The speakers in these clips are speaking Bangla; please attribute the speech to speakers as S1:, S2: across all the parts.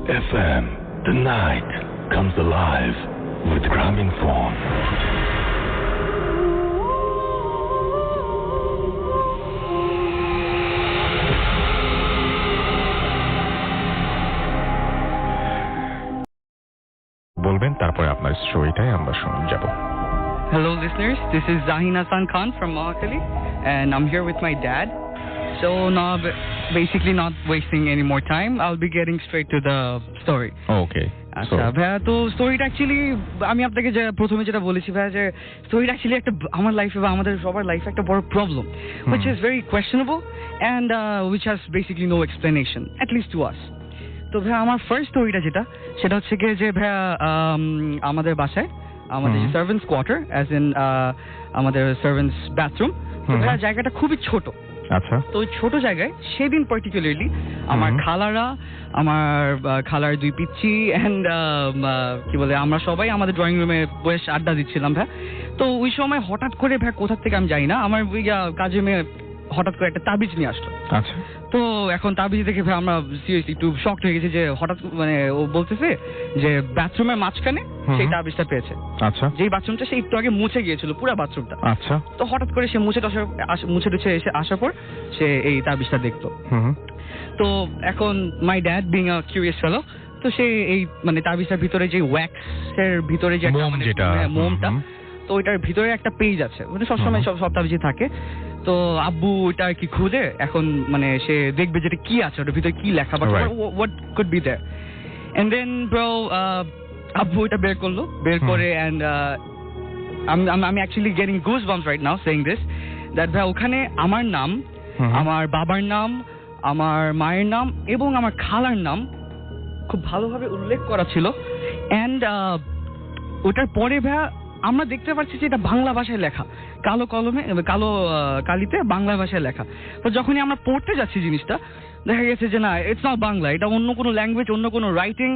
S1: FM. The night comes alive with Gramophone.
S2: বলবেন তারপরে আপনার স্টোরিটাই আমরা শুনে যাব।
S3: Hello listeners, this is Zahin Hassan Khan from Mahakali and I'm here with my dad. So now basically not wasting any more time, I'll be getting straight to the story.
S2: Okay.
S3: আচ্ছা ভাইয়া, তো স্টোরিটা অ্যাকচুয়ালি আমি আপনাকে যে প্রথমে যেটা বলেছি ভাইয়া, যে স্টোরিটা অ্যাকচুয়ালি একটা আমার লাইফে বা আমাদের সবার লাইফে একটা বড় problem which is very questionable and which has basically no explanation, at least to us. তো ভাইয়া আমার ফার্স্ট স্টোরিটা সেটা হচ্ছে গিয়ে যে ভাইয়া আমাদের বাসায় আমাদের সার্ভেন্টস কোয়ার্টার অ্যাজ ইন আমাদের সার্ভেন্টস বাথরুম, তো ভাইয়া জায়গাটা খুবই ছোট।
S2: আচ্ছা,
S3: তো ওই ছোট জায়গায় সেদিন পার্টিকুলারলি আমার খালারা, আমার খালার দুই পিচ্চি অ্যান্ড কি বলে আমরা সবাই আমাদের ড্রয়িং রুমে বসে আড্ডা দিচ্ছিলাম ভাই। তো ওই সময় হঠাৎ করে ভাই কোথা থেকে আমি জানি না, আমার ওই কাজে মেয়ে হঠাৎ করে একটা তাবিজ নিয়ে আসলো।
S2: আচ্ছা,
S3: তো এখন তাবিজ দেখে ভাই আমরা সিরিয়াসলি একটু শকড হয়ে গেছি যে হঠাৎ মানে ও বলতেছে যে বাথরুমের মাঝখানে সেই তাবিজটা পেয়েছে। আচ্ছা, যেই বাথরুমটা সে একটু আগে মুছে গিয়েছিল পুরো বাথরুমটা। আচ্ছা, তো হঠাৎ করে সে মুছে টুছে এসে আসার পর সে এই তাবিজটা দেখতো। তো এখন my dad being a curious fellow, তো সে এই মানে তাবিজটার ভিতরে যে ওয়্যাক্সের ভিতরে যে মোমটা, তো ওইটার ভিতরে একটা পেজ আছে, মানে সবসময় সব তাবিজে থাকে। তো আব্বু ওইটা আর কি খুঁজে এখন মানে সে দেখবে যেটা কি আছে ওটার ভিতরে কি লেখা, but what could be there. And then bro আব্বু ওইটা বের করলো, বের করে এন্ড আমি actually getting goose bumps right now saying this that ভাই ওখানে আমার নাম, আমার বাবার নাম, আমার মায়ের নাম এবং আমার খালার নাম খুব ভালোভাবে উল্লেখ করা ছিল। এন্ড ওটার পরে ভাইয়া আমরা দেখতে পাচ্ছি যে এটা বাংলা ভাষায় লেখা, কালো কলমে কালো কালিতে বাংলা ভাষায় লেখা। তো যখনই আমরা পড়তে যাচ্ছি জিনিসটা দেখা গেছে যে না, ইটস নট বাংলা, এটা অন্য কোনো ল্যাঙ্গুয়েজ, অন্য কোনো রাইটিং,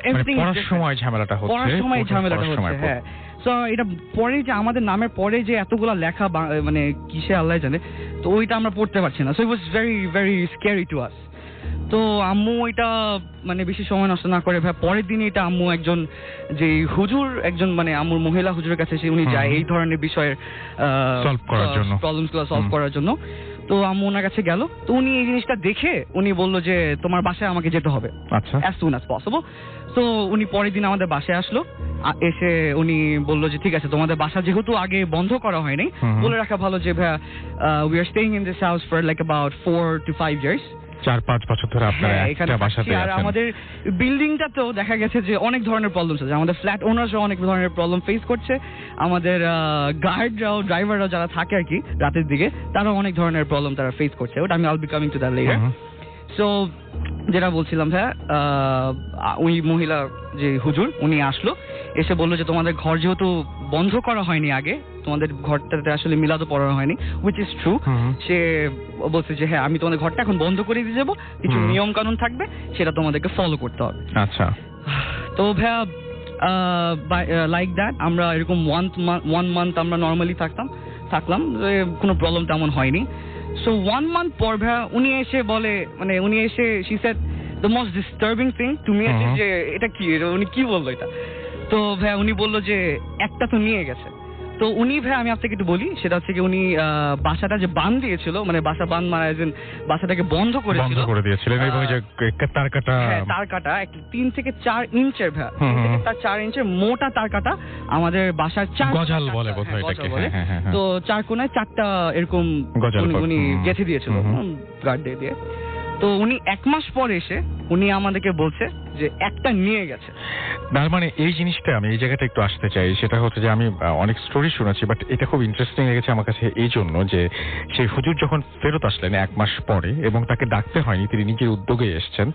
S3: এভরিথিং। পড়ার সময় ঝামেলাটা হচ্ছে। হ্যাঁ, সো এটা পরে যে আমাদের নামের পরে যে এতগুলা লেখা মানে কিসে আল্লাহ জানে, তো ওইটা আমরা পড়তে পারছি না। So it was very very scary to us. তো আম্মু এটা মানে বেশি সময় নষ্ট না করে ভাই পরের দিনই এটা আম্মু একজন যে হুজুর, একজন মানে আম্মুর মহিলা হুজুরের কাছে উনি যায় এই ধরনের বিষয়ের প্রবলেমসগুলো সলভ করার জন্য। তো আম্মু ওনার কাছে গেল, তো উনি এই জিনিসটা দেখে উনি বললো যে তোমার বাসায় আমাকে যেতে হবে as soon as possible. তো উনি পরের দিন আমাদের বাসায় আসলো, এসে উনি বললো যে ঠিক আছে, তোমাদের বাসা যেহেতু আগে বন্ধ করা হয়নি, বলে রাখা ভালো যে ভাইয়া we are staying in this house for like about 4 to 5 years, 4-5 বছর ধরে আপনারা একটা বাসাতে আছেন। আর আমাদের বিল্ডিংটাতেও দেখা গেছে যে অনেক ধরনের প্রবলেম আছে, আমাদের ফ্ল্যাট ওনারসরাও অনেক ধরনের প্রবলেম ফেস করছে, আমাদের গার্ডরাও, ড্রাইভাররাও যারা থাকে আর কি রাতের দিকে, তারাও অনেক ধরনের প্রবলেম তারা ফেস করছে। ওটা আমি আইল be coming to that letter. So যেটা বলছিলাম ভাইয়া, ওই মহিলা যে হুজুর উনি আসলো, এসে বললো যে তোমাদের ঘর যেহেতু বন্ধ করা হয়নি আগে, তোমাদের ঘরটাতে আসলে মিলাদও পড়ানো হয়নি, হুইচ ইজ ট্রু। সে বলছে যে হ্যাঁ আমি তোমাদের ঘরটা এখন বন্ধ করে দিয়ে যাবো, কিছু নিয়ম কানুন থাকবে সেটা তোমাদেরকে ফলো করতে হবে। আচ্ছা, তো ভাইয়া লাইক দ্যাট আমরা এরকম 1 month আমরা নর্মালি থাকলাম, কোনো প্রবলেম তেমন হয়নি। সো 1 month পর ভাইয়া উনি এসে বলে, মানে উনি এসে she said the most disturbing thing to me is যে এটা কি, উনি কি বললো এটা। তো ভাইয়া উনি বললো যে একটা তো নিয়ে গেছে। তো উনি ভাই আমি আপনাকে একটু বলি, সেটা হচ্ছে কি উনি বাসাটা যে বাঁধ দিয়েছিল, মানে বাসা বাঁধ মানে বাসাটাকে বন্ধ করে দিয়েছিলেন এবং যে তার কাটা 3 থেকে 4 ইঞ্চের ভাই, 3 থেকে 4 ইঞ্চের মোটা তার কাটা আমাদের বাসার 4 গজাল বলে বোধহয় এটাকে। তো 4 কোণায় 4টা এরকম উনি গেঁথে দিয়েছিল গার্ড দিয়ে। তো উনি 1 মাস পর এসে উনি আমাদেরকে বলছে যে একটা নিয়ে গেছে।
S2: তার মানে এই জিনিসটা আমি এই জায়গাটা একটু আসতে চাই, সেটা হচ্ছে যে আমি অনেক স্টোরি শুনেছি, বাট এটা খুব ইন্টারেস্টিং লেগেছে আমার কাছে এই জন্য যে সেই হুজুর যখন ফেরত আসলেন 1 মাস পরে এবং তাকে ডাকতে হয়নি, তিনি নিজের উদ্যোগে এসেছেন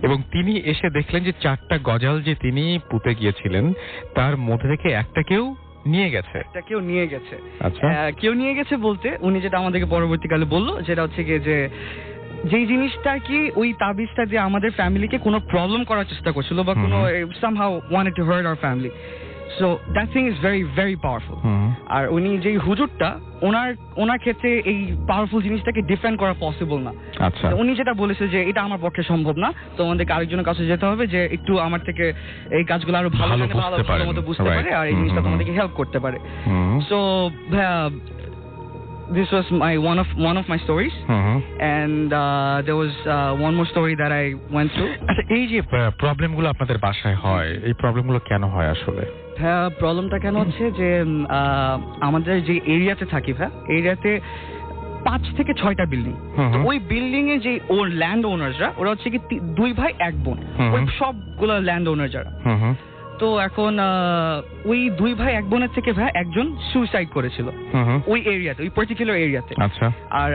S2: এবং তিনি এসে দেখলেন যে 4টা গজাল যে তিনি পুঁতে গিয়েছিলেন তার মধ্যে থেকে একটা কেউ নিয়ে গেছে।
S3: কেউ নিয়ে গেছে বলতে উনি যেটা আমাদেরকে পরবর্তীকালে বললো, যেটা হচ্ছে কি যে যেই জিনিসটা কি ওই তাবিজটা যে আমাদের ফ্যামিলিকে কোনো প্রবলেম করার চেষ্টা করছিল বা কোনো somehow wanted to hurt our family, so that thing is very very powerful. আর উনি যেই হুজুরটা ওনার ক্ষেত্রে এই পাওয়ারফুল জিনিসটাকে ডিফেন্ড করা পসিবল না।
S2: আচ্ছা,
S3: উনি যেটা বলেছে যে এটা আমার পক্ষে সম্ভব না, তো আমাদেরকে আরেকজনের কাছে যেতে হবে যে একটু আমার থেকে এই কাজগুলো আরো ভালো মতো বুঝতে পারে আর এই জিনিসটা তোমাদেরকে হেল্প করতে পারে। So this was one of my stories, and there was one more story that I went through.
S2: আচ্ছা, এই যে প্রবলেমগুলো আপনাদের বাসায় হয়, এই প্রবলেমগুলো কেন হয় আসলে?
S3: হ্যাঁ, প্রবলেমটা কেন হচ্ছে যে আমাদের যে এরিয়াতে থাকি এরিয়াতে 5 থেকে 6টা বিল্ডিং। তো ওই বিল্ডিং এ যে ওর ল্যান্ড ওনারসরা ওরা হচ্ছে কি 2 ভাই 1 বোন, ওই সবগুলো ল্যান্ড ওনার যারা। তো এখন ওই 2 ভাই 1 বোনের থেকে একজন সুইসাইড করেছিল ওই এরিয়াতে, ওই পার্টিকুলার এরিয়াতে।
S2: আচ্ছা, আর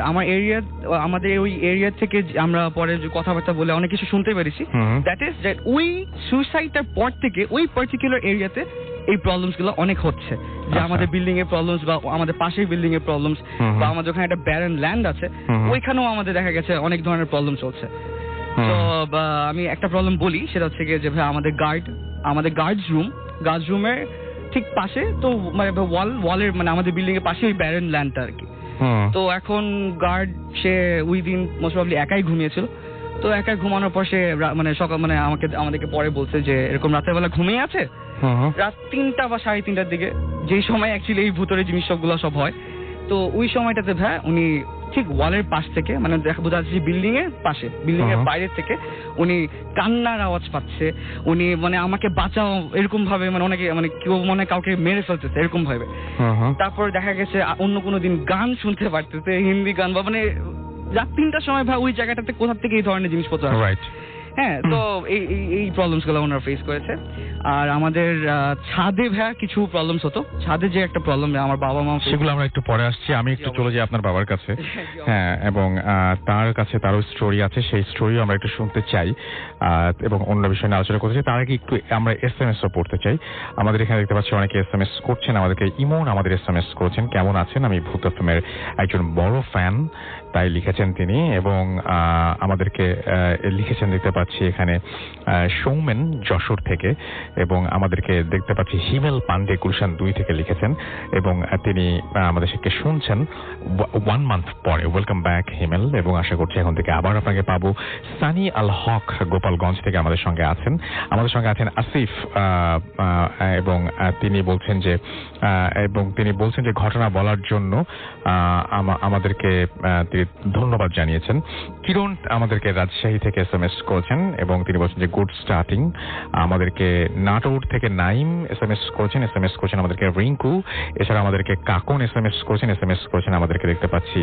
S3: আমাদের ওই এরিয়া থেকে আমরা পরে কথাবার্তা বলে অনেক কিছু শুনতে পেরেছি। দ্যাট ইজ দ্যাট ওই সুইসাইডটার পর থেকে ওই পার্টিকুলার এরিয়াতে এই প্রবলেমস গুলো অনেক হচ্ছে, যে আমাদের বিল্ডিং এর প্রবলেমস বা আমাদের পাশের বিল্ডিং এর প্রবলেমস বা আমাদের ওখানে একটা ব্যারেন ল্যান্ড আছে ওইখানেও আমাদের দেখা গেছে অনেক ধরনের প্রবলেম চলছে। তো আমি একটা প্রবলেম বলি, সেটা হচ্ছে যে ভাই আমাদের গার্ডস রুমের ঠিক পাশে, তো মানে ওয়ালের মানে আমাদের বিল্ডিং এর পাশে ওই ব্যারেন ল্যান্ডটা আর কি। তো এখন গার্ড সে ওই দিন মোস্ট প্রবাবলি একাই ঘুমিয়েছিল। তো একাই ঘুমানোর পর সে মানে সকাল মানে আমাদেরকে পরে বলছে যে এরকম রাতের বেলা ঘুমিয়ে আছে রাত 3টা বা 3:30টার দিকে, যেই সময় অ্যাকচুয়ালি এই ভূতের জিনিস সব হয়। তো ওই সময়টাতে উনি ঠিক ওয়ালের পাশ থেকে মানে বোঝা যাচ্ছে বিল্ডিং এর পাশে, বিল্ডিং এর বাইরে থেকে উনি কান্নার আওয়াজ পাচ্ছে। উনি মানে আমাকে বাঁচাও এরকম ভাবে, মানে অনেকে মানে কেউ মনে কাউকে মেরে ফেলতেছে এরকম ভাবে। তারপর দেখা গেছে অন্য কোনো দিন গান শুনতে পারতেছে, হিন্দি গান বা মানে রাত 3টার সময় ওই জায়গাটাতে কোথা থেকে এই ধরনের জিনিসপত্র আসে। হ্যাঁ, তো এই প্রবলেমস গুলো ওনারা ফেস করেছে। আর আমাদের ছাদে কিছু প্রবলেমস হতো। ছাদে যে একটা প্রবলেম আমার বাবা মা,
S2: সেগুলো আমরা একটু পরে আসছি। আমি একটু চলে যাই আপনার বাবার কাছে। হ্যাঁ, এবং তার কাছে তারও স্টোরি আছে, সেই স্টোরিও আমরা একটু শুনতে চাই এবং অন্য বিষয় নিয়ে আলোচনা করতে চাই। তার আগে একটু আমরা SMS-ও পড়তে চাই। আমাদের এখানে দেখতে পাচ্ছি অনেকে SMS করছেন আমাদেরকে। ইমন আমাদের SMS করেছেন, কেমন আছেন, আমি ভূত এফএম-এর একজন বড় ফ্যান, তাই লিখেছেন তিনি। এবং আমাদেরকে লিখেছেন দেখতে পাচ্ছি এখানে সৌমেন যশোর থেকে, এবং আমাদেরকে দেখতে পাচ্ছি হিমেল পান্ডে গুলশান 2 থেকে লিখেছেন এবং তিনি আমাদের সাথে শুনছেন 1 মান্থ পরে। ওয়েলকাম ব্যাক হিমেল, এবং আশা করছি এখন থেকে আবার আপনাকে পাবো। সানি আল হক গোপালগঞ্জ থেকে আমাদের সঙ্গে আছেন। আসিফ, এবং তিনি বলছেন যে ঘটনা বলার জন্য আমাদেরকে তিনি ধন্যবাদ জানিয়েছেন। কিরণ আমাদেরকে রাজশাহী থেকে SMS করেছেন এবং তিনি বলছেন যে গুড স্টার্টিং। আমাদেরকে নাটোর থেকে নাইম SMS করেছেন আমাদেরকে রিঙ্কু, এছাড়া আমাদেরকে কাকন SMS করেছেন আমাদেরকে দেখতে পাচ্ছি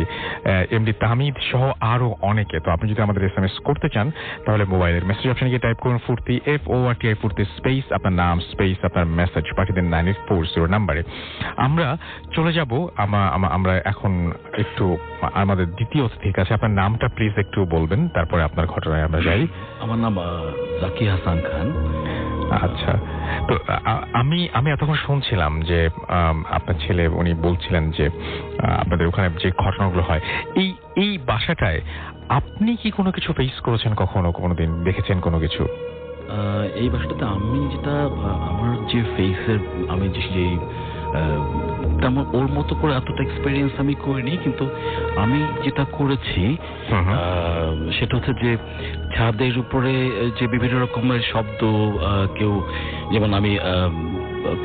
S2: এমডি তাহমিদ সহ আরো অনেকে। তো আপনি যদি আমাদের SMS করতে চান তাহলে মোবাইলের মেসেজ অপশনে গিয়ে টাইপ করুন ফুর্তি FORTI ফুর্তি স্পেস আপনার নাম স্পেস আপনার মেসেজ পাঠিয়ে দেন 9840 নাম্বারে। আমরা চলে যাব, আমরা এখন একটু আমাদের দ্বিতীয় অতিথির কাছে। আপনার নামটা প্লিজ একটু বলবেন, তারপরে আপনার ঘটনায় আমরা যাই।
S1: আমার নাম জাকি হাসান খান।
S2: আচ্ছা, তো আমি এতক্ষণ শুনছিলাম যে আপনার ছেলে উনি বলছিলেন যে আপনাদের ওখানে যে ঘটনাগুলো হয় এই বাসাটায় আপনি কি কোনো কিছু ফেস করেছেন কোনোদিন দেখেছেন কোনো কিছু?
S1: এই বাসাটাতে আমি যেটা আমার যে ফেসের আমি যে তেমন ওর মতো করে এতটা এক্সপেরিয়েন্স আমি করিনি, কিন্তু আমি যেটা করেছি সেটা হচ্ছে যে ছাদের উপরে যে বিভিন্ন রকমের শব্দ, কেউ যেমন আমি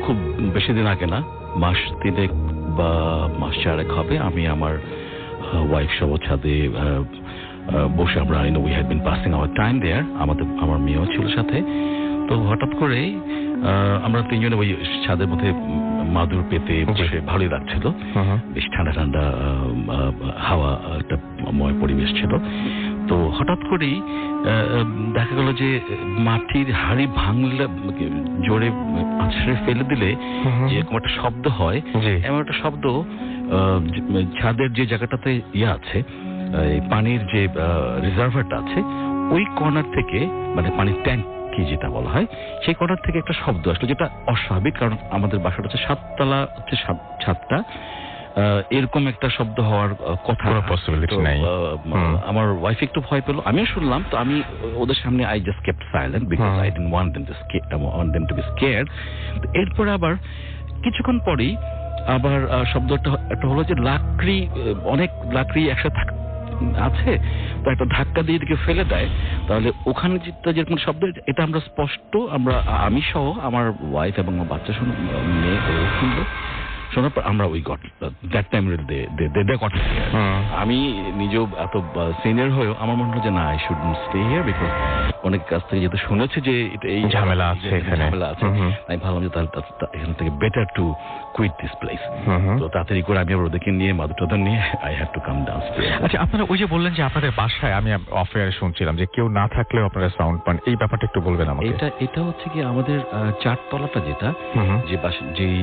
S1: খুব বেশি দিন আগে না, মাস 3 বা মাস 4 হবে, আমি আমার ওয়াইফ সহ ছাদে বসে আমরা we had been passing our time there, আমার মেয়েও ছিল সাথে। তো হঠাৎ করে আমরা 3 জনে ওই ছাদের মধ্যে মাদুর পেতে বসে ভালোই লাগছিল, বেশ ঠান্ডা ঠান্ডা হাওয়া, একটা ময় পরিবেশ ছিল। তো হঠাৎ করেই দেখা গেল যে মাটির হাড়ি ভাঙলে জোরে আছড়ে ফেলে দিলে যেরকম একটা শব্দ হয়, এমন একটা শব্দ ছাদের যে জায়গাটাতে আছে পানির যে রিজার্ভারটা আছে ওই কর্নার থেকে, মানে পানির ট্যাঙ্ক যেটা বলা হয়, সেই কর্নার থেকে একটা শব্দ আসলো, যেটা অস্বাভাবিক, কারণ আমাদের বাসাটা হচ্ছে 7 তলা, হচ্ছে ছাদটা, এরকম একটা শব্দ হওয়ার কথা নাই। আমার ওয়াইফ একটু ভয় পেল, আমিও শুনলাম। তো আমি ওদের সামনে I just kept silent because I didn't want them to be scared. এরপরে আবার কিছুক্ষণ পরেই আবার শব্দটা একটা হলো যে লাকড়ি, অনেক লাকড়ি একসাথে আছে, তো একটা ধাক্কা দিয়ে এদিকে ফেলে দেয়, তাহলে ওখানে যেরকম শব্দ, এটা আমরা স্পষ্ট, আমি সহ আমার ওয়াইফ এবং আমার বাচ্চা মেয়ে ও শুনলো, শোনার পর আমরা ওই got that time they got. আমি নিজেও এত সিনিয়র হয়েও আমার মনে হলো যে না, I should stay here, because অনেক কাছ থেকে যেহেতু শুনেছে যে এই
S2: ঝামেলা আছে,
S1: আমি ভাবলাম যে তাহলে এখান থেকে better to quit this place. তো তাড়াতাড়ি করে আমি আবার ওদেরকে নিয়ে মাদুর নিয়ে I had to come down.
S2: আচ্ছা, আপনারা ওই যে বললেন যে আপনাদের বাসায়, আমি অফ এয়ারে শুনছিলাম যে কেউ না থাকলেও আপনারা সাউন্ড পান, এই ব্যাপারটা একটু বলবেন আমাকে।
S1: এটা হচ্ছে কি আমাদের চারতলাটা যেটা, যে বাসা যেই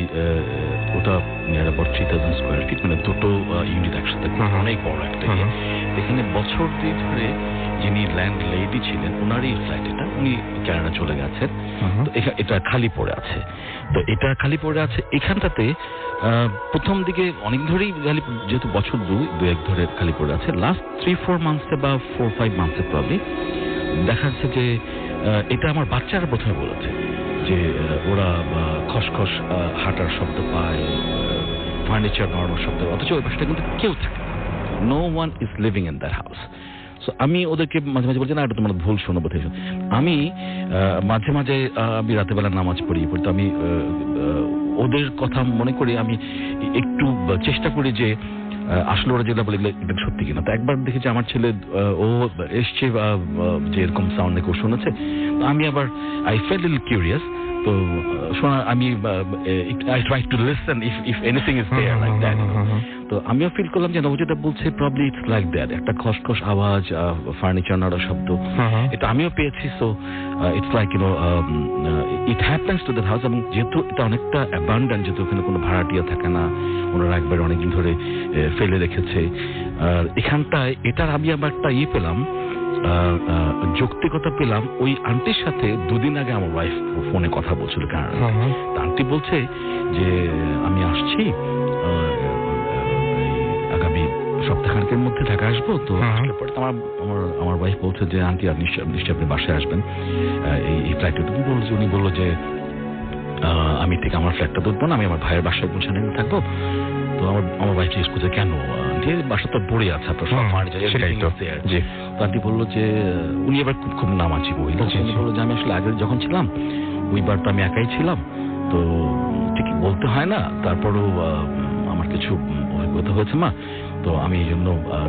S1: ওটা নিয়ার অ্যাবাউট 3000 স্কোয়ার ফিট, মানে দুটো ইউনিট একসাথে, অনেক বড় একটা। এখানে বছর দিয়ে ধরে যিনি ল্যান্ড লেডি ছিলেন, ওনারই ফ্ল্যাট এটা, উনি কানাডা চলে গেছেন, তো এটা খালি পড়ে আছে। তো এটা খালি পড়ে আছে এখানটাতে প্রথম দিকে অনেক ধরেই খালি, যেহেতু বছর দু এক ধরে খালি পড়ে আছে, লাস্ট 3-4 মান্থসে বা 4-5 মান্থসে প্রবলি দেখা যাচ্ছে যে এটা আমার বাচ্চারা প্রথমে বলেছে যে ওরা খসখস হাঁটার শব্দ পায়, ফার্নিচার নড়ানোর শব্দ, অথচ ওই বাসাটা কিন্তু কেউ থাকে, no one is living in that house. So আমি ওদেরকে মাঝে মাঝে বলছি না, এটা তোমার ভুল শোনো বোধ হয়। আমি মাঝে মাঝে আমি রাতের বেলা নামাজ পড়ি, তো আমি ওদের কথা মনে করি, আমি একটু চেষ্টা করি যে আসলে ওরা যেটা বলে এটা সত্যি কিনা। তো একবার দেখেছি আমার ছেলে ও এসছে যে এরকম সাউন্ড নাকি ও শুনেছে, তো আমি আবার আই ফেল লিটল কিউরিয়াস, তো শোনা আমি I try to listen if anything is there like that. তো আমিও ফিল করলাম যে ও যেটা বলছে প্রবলি ইটস লাইক দ্যাট, একটা খসখস আওয়াজ, ফার্নিচার নাড়া শব্দ, এটা আমিও পেয়েছি। So it's like you know it happens to that house. এবং যেহেতু এটা অনেকটা অ্যাবান্ডেন্ট, যেহেতু ওখানে কোনো ভাড়াটিয়া থাকে না, ওনারা একবার অনেকদিন ধরে ফেলে রেখেছে, আর এখানটায় এটার আমি আবার একটা পেলাম, যৌক্তিকতা পেলাম। ওই আন্টির সাথে 2 দিন আগে আমার ওয়াইফ ফোনে কথা বলছিল কানাডা। আন্টি বলছে যে আমি আসছি আগামী সপ্তাহখানেকের মধ্যে ঢাকা আসবো, তো আসলে পরে আমার ওয়াইফ বলছে যে আন্টি আর নিশ্চয়ই আপনি বাসায় আসবেন এই ফ্ল্যাটে। উনি বললো যে আমি ঠিক আমার ফ্ল্যাটটা ধরবো না, আমি আমার ভাইয়ের বাসায় পৌঁছানো থাকবো। তো আমার ওয়াইফ জিজ্ঞেস করছে কেন, বাসা তো পড়ে আছে, আপনার সব ফার্নিচার। তো আন্টি বললো যে উনি এবার খুব নামাজি মহিলা, উনি বললো যে আমি আসলে আগে যখন ছিলাম ওইবার তো আমি একাই ছিলাম, তো ঠিকই বলতে হয় না, তারপরেও আমার কিছু অভিজ্ঞতা হয়েছে মা, তো আমি এই জন্য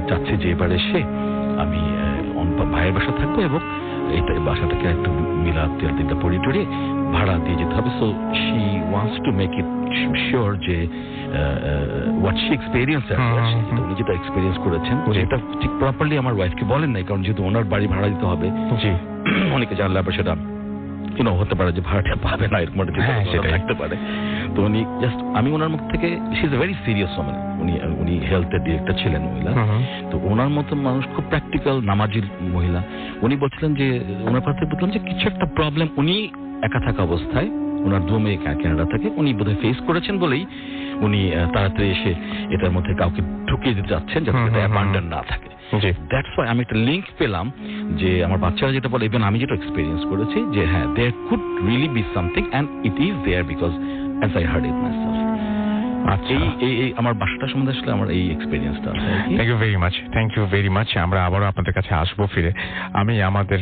S1: চাচ্ছি যে এবার এসে আমি ভাইয়ের বাসা থাকবো এবং এইটা বাসাটাকে একটু মিলাদ তিয়ালটা পড়িয়ে টড়িয়ে ভাড়া দিয়ে যেতে হবে। So she wants to make it sure যে হোয়াট শি এক্সপেরিয়েন্স, উনি যেটা এক্সপেরিয়েন্স করেছেন সেটা ঠিক প্রপারলি আমার ওয়াইফকে বলেন নাই, কারণ যেহেতু ওনার বাড়ি ভাড়া দিতে হবে, অনেকে জানলে আবার সেটা হতে পারে যে ভাড়াটা পাবে না, এরকম একটা থাকতে পারে। তো উনি জাস্ট, আমি ওনার মুখ থেকে, she is a very serious woman, উনি হেলথের ডিরেক্টর ছিলেন মহিলা, তো ওনার মতো মানুষ, খুব প্র্যাকটিক্যাল নামাজি মহিলা। উনি বলছিলেন যে ওনার কাছে বললাম যে কিছু একটা প্রবলেম, উনি একা থাকা অবস্থায়, ওনার 2 মেয়ে কানাডা থেকে, উনি বোধহয় ফেস করেছেন বলেই উনি তাড়াতাড়ি এসে এটার মধ্যে কাউকে ঢুকিয়ে দিতে যাচ্ছেন যাতে এটা অ্যাবান্ডন না থাকে। দ্যাটস ওয়াই আমি একটা লিঙ্ক পেলাম যে আমার বাচ্চারা যেটা বলে, ইভেন আমি যেটা এক্সপেরিয়েন্স করেছি, যে হ্যাঁ there could really be something and it is there because as I heard it myself. এই আমার বাসাটা সম্বন্ধে আসলে আমার এই এক্সপেরিয়েন্সটা আছে।
S2: Thank you very much. আমরা আবারও আপনাদের কাছে আসবো ফিরে। আমি আমাদের